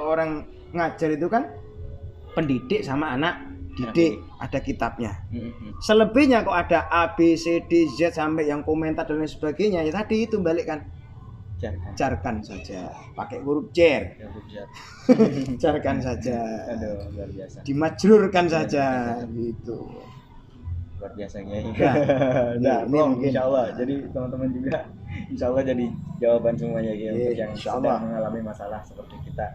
orang ngajar itu kan pendidik sama anak didik, ada kitabnya. Selebihnya kok ada A, B, C, D, Z sampai yang komentar dan lain sebagainya, ya tadi itu balikkan. Jarkan saja, pakai huruf jar. Jarkan saja. Aduh, luar biasa. Dimajrurkan saja gitu. Luar biasa ya. Nah, mungkin insyaallah. Jadi teman-teman juga insyaallah jadi jawaban semuanya ya untuk yang sedang mengalami masalah seperti kita.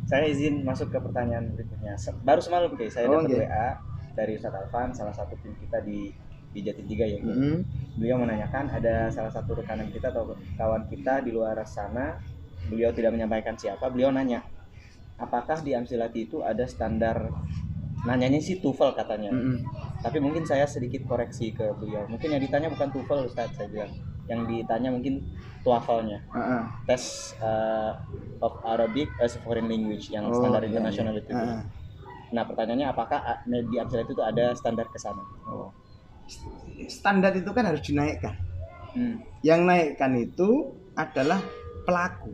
Saya izin masuk ke pertanyaan berikutnya. Baru semalam saya dapat WA dari Ustaz Alfan, salah satu tim kita di Jatim 3 ya. Beliau menanyakan ada salah satu rekanan kita atau kawan kita di luar sana, beliau tidak menyampaikan siapa, beliau nanya apakah di Amsilati itu ada standar, nanyanya sih TOEFL katanya. Tapi mungkin saya sedikit koreksi ke beliau, mungkin yang ditanya bukan TOEFL Ustaz, saya bilang yang ditanya mungkin TOEFL-nya, Test of Arabic as a Foreign Language yang standar internasional itu. Nah pertanyaannya apakah di Amsilati itu ada standar ke sana? Standar itu kan harus dinaikkan. Yang naikkan itu adalah pelaku.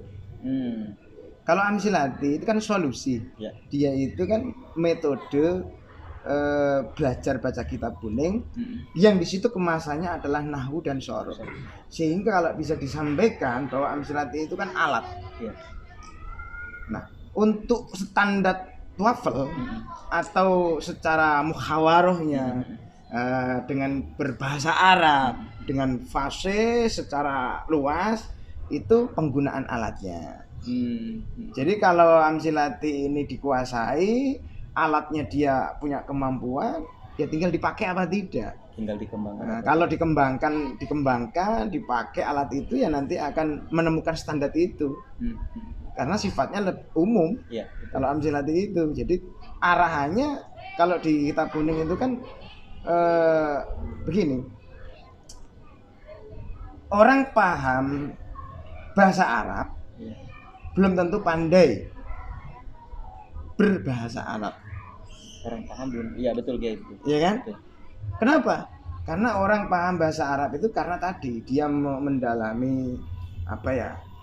Kalau Amsilati itu kan solusi. Dia itu kan metode belajar baca kitab kuning yang di situ kemasannya adalah nahwu dan shoroh. Sehingga kalau bisa disampaikan bahwa Amsilati itu kan alat. Nah, untuk standar TOEFL atau secara muhawarohnya dengan berbahasa Arab, dengan fase secara luas, itu penggunaan alatnya. Jadi kalau Amsilati ini dikuasai, alatnya dia punya kemampuan, ya tinggal dipakai apa tidak. Tinggal dikembangkan. Kalau dikembangkan, dipakai alat itu, ya nanti akan menemukan standar itu. Karena sifatnya umum. Kalau Amsilati itu, jadi arahannya kalau di kitab kuning itu kan begini, orang paham bahasa Arab belum tentu pandai berbahasa Arab. Orang paham belum, iya betul guys. Iya kan? Betul. Kenapa? Karena orang paham bahasa Arab itu karena tadi dia mendalami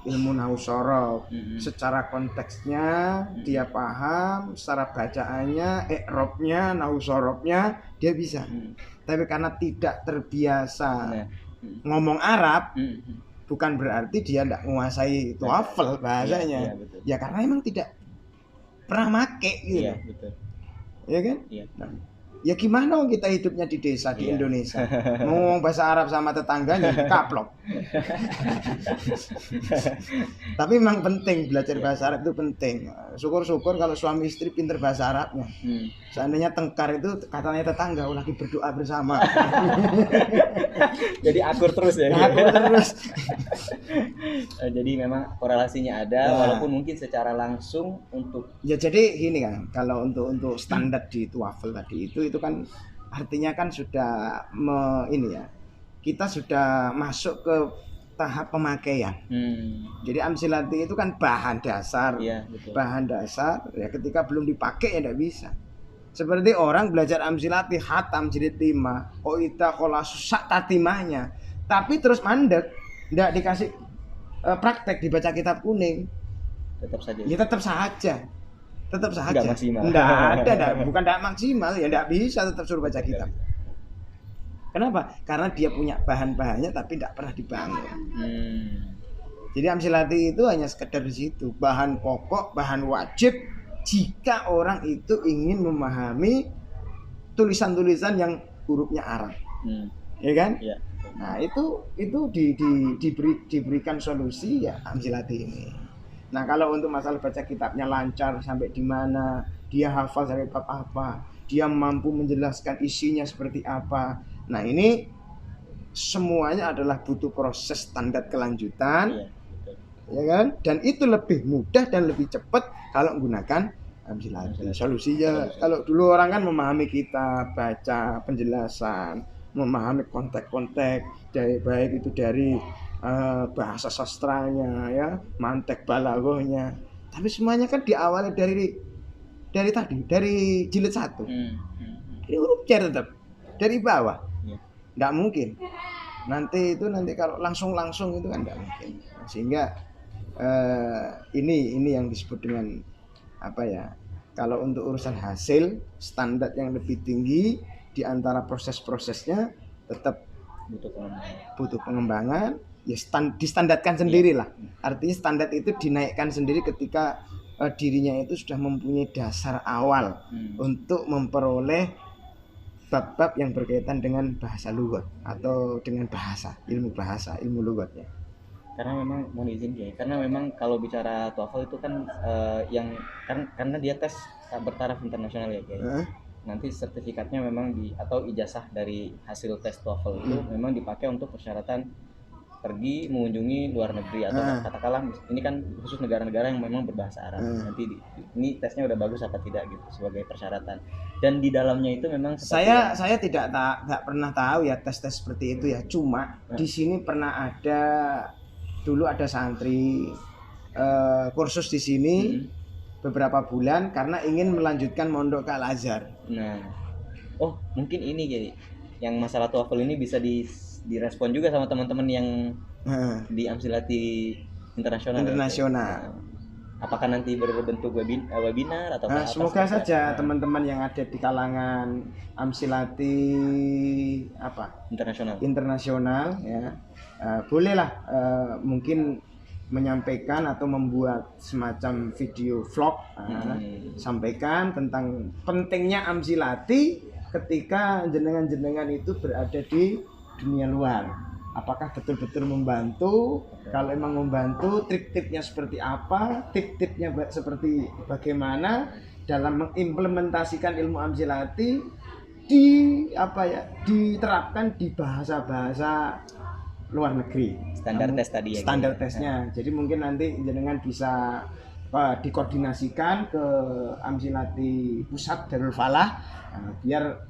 ilmu nahwu shoroh, secara konteksnya dia paham, secara bacaannya, i'rabnya, nahwu shorohnya dia bisa. Tapi karena tidak terbiasa ngomong Arab, bukan berarti dia tidak menguasai TOEFL bahasanya. Ya karena emang tidak pernah make gitu. Iya, betul. Ya kan? Iya. Ya gimana kita hidupnya di desa di Indonesia, ngomong bahasa Arab sama tetangganya kaplok. Tapi memang penting belajar bahasa Arab itu penting. Syukur-syukur kalau suami istri pinter bahasa Arabnya. Seandainya tengkar itu katanya tetangga lagi berdoa bersama. Jadi akur terus ya. Akur terus. Jadi memang korelasinya ada, walaupun mungkin secara langsung untuk. Ya jadi gini kan, kalau untuk standar di TOEFL tadi itu kan artinya kan sudah kita sudah masuk ke tahap pemakaian. Jadi Amsilati itu kan bahan dasar. Bahan dasar ya, ketika belum dipakai ya tidak bisa. Seperti orang belajar Amsilati khatam jilid 5, oita kholasus sak tatimahnya, tapi terus mandek, tidak dikasih praktek dibaca kitab kuning, tetap saja. Ya tetap saja. Enggak maksimal. Bukan tidak maksimal, ya tidak bisa tetap suruh baca kitab. Kenapa? Karena dia punya bahan-bahannya tapi tidak pernah dibangun. Jadi Amsilati itu hanya sekedar di situ, bahan pokok, bahan wajib jika orang itu ingin memahami tulisan-tulisan yang hurufnya Arab. Ya kan? Ya. Nah, itu diberikan solusi ya Amsilati ini. Nah, kalau untuk masalah baca kitabnya lancar sampai di mana, dia hafal sampai bab apa, dia mampu menjelaskan isinya seperti apa. Nah, ini semuanya adalah butuh proses standar kelanjutan. Ya kan? Dan itu lebih mudah dan lebih cepat kalau menggunakan Amsilati. Solusinya kalau dulu orang kan memahami kitab, baca penjelasan, memahami konteks-konteks, baik itu dari bahasa sastranya ya, mantek balaghahnya. Tapi semuanya kan diawali dari jilid 1. Ini huruf jar tetap dari bawah. Enggak mungkin. Nanti kalau langsung itu kan enggak mungkin. Sehingga ini yang disebut dengan apa ya? Kalau untuk urusan hasil, standar yang lebih tinggi di antara proses-prosesnya tetap butuh pengembangan. Ya distandarkan sendiri lah. Artinya standar itu dinaikkan sendiri ketika dirinya itu sudah mempunyai dasar awal untuk memperoleh bab-bab yang berkaitan dengan bahasa lugat atau dengan ilmu lughatnya. Karena memang mohon izin ya, karena memang kalau bicara TOEFL itu kan karena dia tes bertaraf internasional ya Kiai. Nanti sertifikatnya memang atau ijazah dari hasil tes TOEFL itu memang dipakai untuk persyaratan pergi mengunjungi luar negeri atau katakanlah ini kan khusus negara-negara yang memang berbahasa Arab. Nanti ini tesnya udah bagus apa tidak gitu sebagai persyaratan. Dan di dalamnya itu memang saya tidak pernah tahu ya tes-tes seperti itu ya. Cuma di sini pernah dulu ada santri kursus di sini beberapa bulan karena ingin melanjutkan mondok ke Al-Azhar. Nah, oh mungkin ini jadi yang masalah TOEFL ini bisa direspon juga sama teman-teman yang di Amsilati internasional. Nah, apakah nanti berbentuk webinar atau apa? Semoga saja teman-teman yang ada di kalangan Amsilati internasional ya bolehlah mungkin menyampaikan atau membuat semacam video vlog sampaikan tentang pentingnya Amsilati ketika jenengan-jenengan itu berada di dunia luar. Apakah betul-betul membantu? Kalau emang membantu, trik-triknya seperti apa? Tip-tipnya seperti bagaimana dalam mengimplementasikan ilmu Amsilati diterapkan di bahasa-bahasa luar negeri. Standar tes tadi ya. Standar tesnya. Jadi mungkin nanti jenengan bisa dikoordinasikan ke Amsilati Pusat Darul Falah biar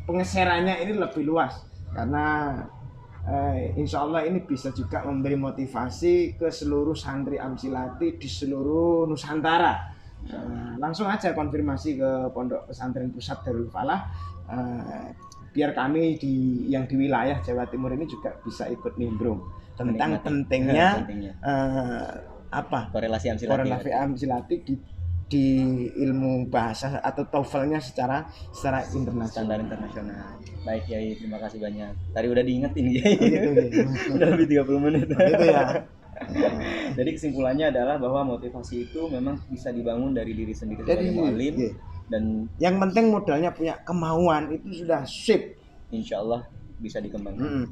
pengeserannya ini lebih luas karena insya Allah ini bisa juga memberi motivasi ke seluruh santri Amsilati di seluruh Nusantara. Langsung aja konfirmasi ke Pondok Pesantren Pusat Darul Falah biar kami yang di wilayah Jawa Timur ini juga bisa ikut nimbrung tentang pentingnya korelasi Amsilati di ilmu bahasa atau TOEFL-nya secara internasional. Standar internasional. Baik Kiai, terima kasih banyak. Tadi udah diingetin Kiai. Udah lebih 30 menit. Gitu ya. Jadi kesimpulannya adalah bahwa motivasi itu memang bisa dibangun dari diri sendiri sebagai mu'alim dan yang penting modalnya punya kemauan itu sudah sip. Insya Allah bisa dikembangkan.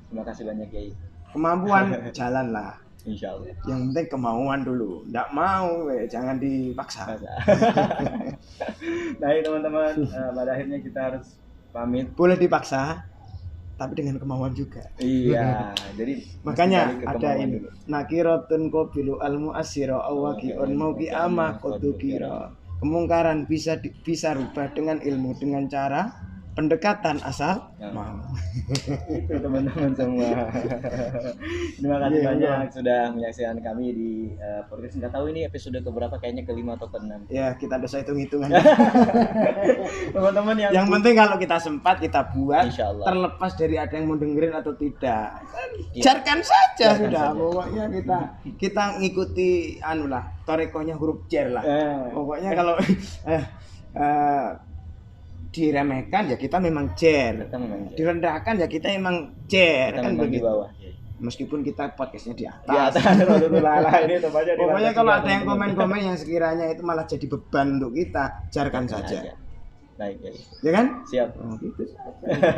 Terima kasih banyak Kiai. Kemampuan jalan lah. Insya Allah. Yang penting kemauan dulu. Nggak mau, jangan dipaksa. Baik teman-teman, pada akhirnya kita harus pamit. Boleh dipaksa, tapi dengan kemauan juga. Iya, jadi makanya ada ini. Nakiratun qabilu al-mu'assira awaqi'un mauqi amah qadukira. Kemungkaran bisa rubah dengan ilmu dengan cara pendekatan asal mau. Itu teman-teman semua. Terima kasih banyak sudah menyaksikan kami di podcast. Nggak tahu ini episode keberapa, kayaknya ke-5 atau ke-6. Ya kita dosa hitung-hitungan. Teman-teman yang penting kalau kita sempat kita buat, terlepas dari ada yang mau dengerin atau tidak. Jarkan saja sudah. Pokoknya kita ngikuti torekohnya huruf jer lah. Pokoknya kalau diremehkan ya kita memang jer, direndahkan ya kita memang jer, kan begitu. Di bawah. Meskipun kita podcastnya di atas. Pokoknya kalau ada yang komen-komen yang sekiranya itu malah jadi beban untuk kita, jarkan saja. Baik, ya kan? Siap. Gitu.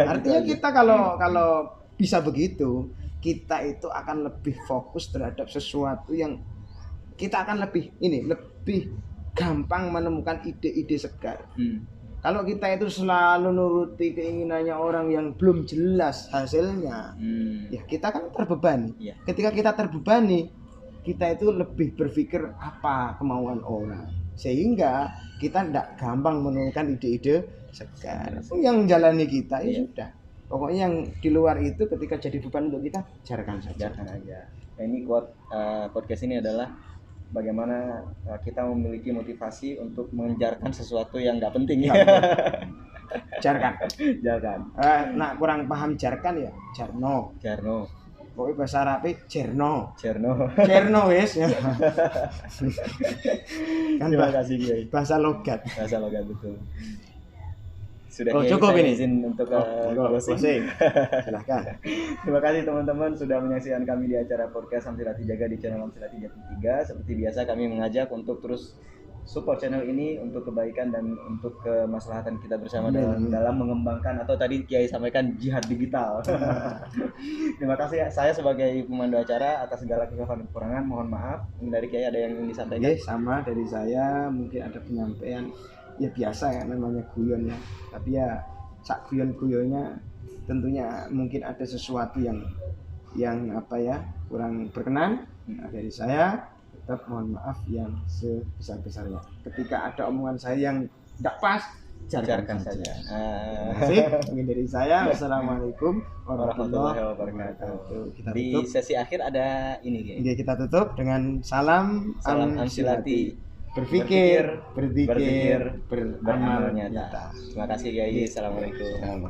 Artinya kita kalau bisa begitu, kita itu akan lebih fokus terhadap sesuatu yang kita akan lebih gampang menemukan ide-ide segar. Kalau kita itu selalu nuruti keinginannya orang yang belum jelas hasilnya, ya kita kan terbebani. Ketika kita terbebani, kita itu lebih berpikir apa kemauan orang, sehingga kita tidak gampang menemukan ide-ide segar. Yang jalani kita ya sudah. Pokoknya yang di luar itu ketika jadi beban untuk kita, jarkan saja. Nah, ini podcast ini adalah bagaimana kita memiliki motivasi untuk mengejarkan sesuatu yang nggak penting ya. Jarkan. Nah kurang paham jarkan ya Jarno. Pokoknya bahasa Arabe Jerno. Jerno wis. Kan terima kasih Kiai. Bahasa logat betul. Sudah cukup ini izin untuk closing. Silahkan. Terima kasih teman-teman sudah menyaksikan kami di acara podcast Amsilati Jaga di channel Amsilati Jatim 3. Seperti biasa kami mengajak untuk terus support channel ini untuk kebaikan dan untuk kemaslahatan kita bersama dalam mengembangkan atau tadi Kiai sampaikan jihad digital. Terima kasih saya sebagai pemandu acara atas segala kekurangan mohon maaf. Dari Kiai ada yang ingin disampaikan? Sama dari saya mungkin ada penyampaian ya biasa ya namanya guyon ya, tapi ya sak guyon-guyonnya tentunya mungkin ada sesuatu yang apa ya kurang berkenan. Dari saya tetap mohon maaf yang sebesar-besarnya. Ketika ada omongan saya yang tidak pas, jarkan saja. Mungkin dari saya. Wassalamualaikum warahmatullahi wabarakatuh. Di sesi akhir ada ini ya. Kita tutup dengan salam Amsilati. Berpikir, beramal nyata. Terima kasih Kiai. Assalamualaikum.